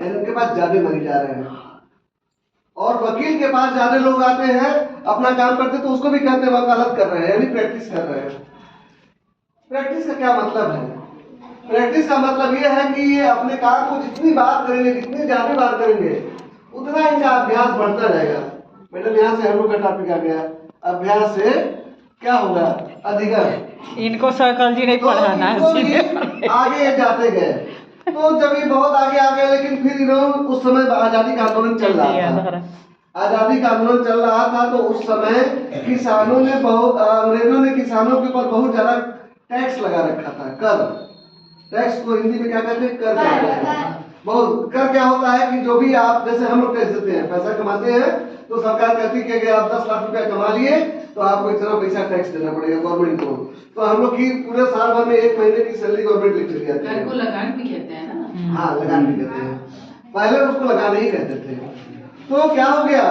यानी उनके पास ज्यादा मरीज आ रहे हैं। और वकील के पास ज्यादा लोग आते हैं, अपना काम करते तो उसको भी कहते हैं वकालत कर रहे हैं, यानी प्रैक्टिस कर रहे हैं। प्रैक्टिस का क्या मतलब है? प्रैक्टिस का मतलब यह है कि ये अपने काम को जितनी बार करेंगे, जितनी ज्यादा बार करेंगे, उतना इनका अभ्यास बढ़ता जाएगा। मैडम यहाँ से हम लोग का टॉपिक आ गया, अभ्यास से क्या होगा? अधिगम। इनको साइकोलॉजी नहीं पढ़ाना है, आगे जाते गए तो जब ये बहुत आगे आ गए, लेकिन फिर इन्होंने उस समय आजादी का आंदोलन चल रहा था। आजादी का आंदोलन चल रहा था तो उस समय किसानों ने अंग्रेजों ने किसानों के ऊपर बहुत ज्यादा टैक्स लगा रखा था। कर, टैक्स को हिंदी में क्या कहते हैं? कर कहते हैं। बहुत कर क्या होता है कि जो भी आप, जैसे हम लोग टैक्स देते हैं, पैसा कमाते हैं तो सरकार कहती है कि अगर आप 10 लाख रुपया कमा लिए तो आपको इतना पैसा टैक्स देना पड़ेगा गवर्नमेंट को। तो हम लोग की पूरे साल भर में 1 महीने की सैलरी गवर्नमेंट लिख चली जाती है। लगान भी कहते हैं ना? हाँ, लगान भी कहते हैं। पहले उसको लगान ही कहते थे। तो क्या हो गया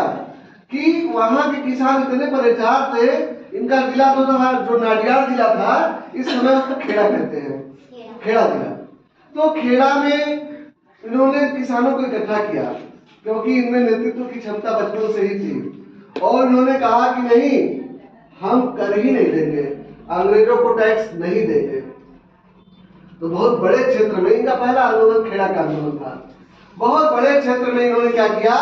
कि वहां के किसान इतने परेशान थे, इनका जिला तो था जो नाडियाड जिला था, इस समय उसको खेड़ा कहते हैं, खेड़ा जिला। तो खेड़ा में इन्होंने किसानों को इकट्ठा किया, क्योंकि इनमें नेतृत्व की क्षमता बचपन से ही थी। और इन्होंने कहा कि नहीं, हम कर ही नहीं देंगे, अंग्रेजों को टैक्स नहीं देंगे। तो बहुत बड़े क्षेत्र में इनका पहला आंदोलन खेड़ा का आंदोलन था। बहुत बड़े क्षेत्र में इन्होंने क्या किया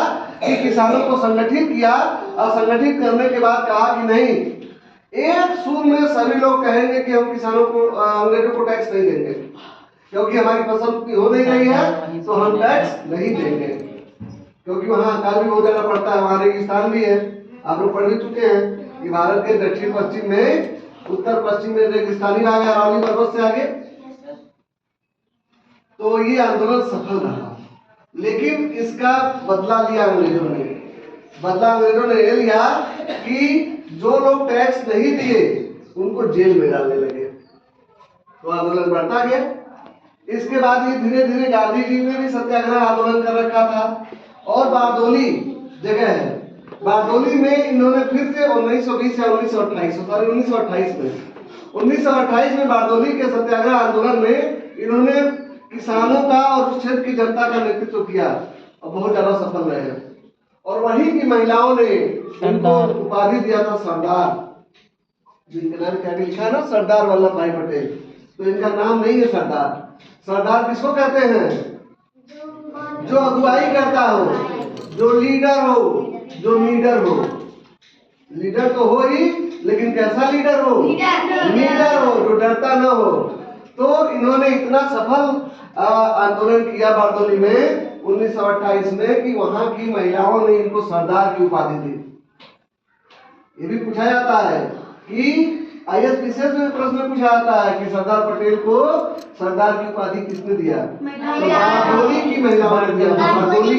कि किसानों को संगठित किया, और संगठित करने के बाद कहा कि नहीं, एक सूर में सभी लोग कहेंगे कि हम किसानों को, अंग्रेजों को टैक्स नहीं देंगे, क्योंकि हमारी फसल उतनी हो नहीं रही है तो हम टैक्स नहीं देंगे। क्योंकि वहाँ अकाल भी बहुत ज्यादा पड़ता है, वहाँ रेगिस्तान भी है। आप लोग पढ़ भी चुके हैं कि भारत के दक्षिण पश्चिम में, उत्तर पश्चिम में रेगिस्तानी भाग है, अरावली पर्वत से आगे। तो ये आंदोलन सफल रहा, लेकिन इसका बदला लिया अंग्रेजों ने। बदला अंग्रेजों ने ये लिया कि जो लोग टैक्स नहीं दिए उनको जेल में डालने लगे। तो आंदोलन बढ़ता गया। इसके बाद ये धीरे धीरे गांधी जी ने भी सत्याग्रह आंदोलन कर रखा था। और बारडोली जगह है, बारडोली में इन्होंने फिर से 1920 या 1928 में बारडोली के सत्याग्रह आंदोलन में इन्होंने किसानों का और उस क्षेत्र की जनता का नेतृत्व किया और बहुत ज्यादा सफल रहे। और वहीं की महिलाओं ने इनको उपाधि दिया था सरदार, जिनका नाम क्या लिखा है ना, सरदार वल्लभ भाई पटेल। तो इनका नाम नहीं है सरदार। सरदार किसको कहते हैं? जो अगुवाई करता हो, जो लीडर हो, जो लीडर हो। लीडर तो हो ही, लेकिन कैसा लीडर हो? लीडर हो जो डरता न हो। तो इन्होंने इतना सफल आंदोलन किया बारडोली में 1928 में कि वहां की महिलाओं ने इनको सरदार की उपाधि दी। ये भी पूछा जाता है कि ISPCS में प्रश्न पूछा जाता है कि सरदार पटेल को सरदार की उपाधि किसने दिया? तो बारडोली की महिलाओं ने दिया।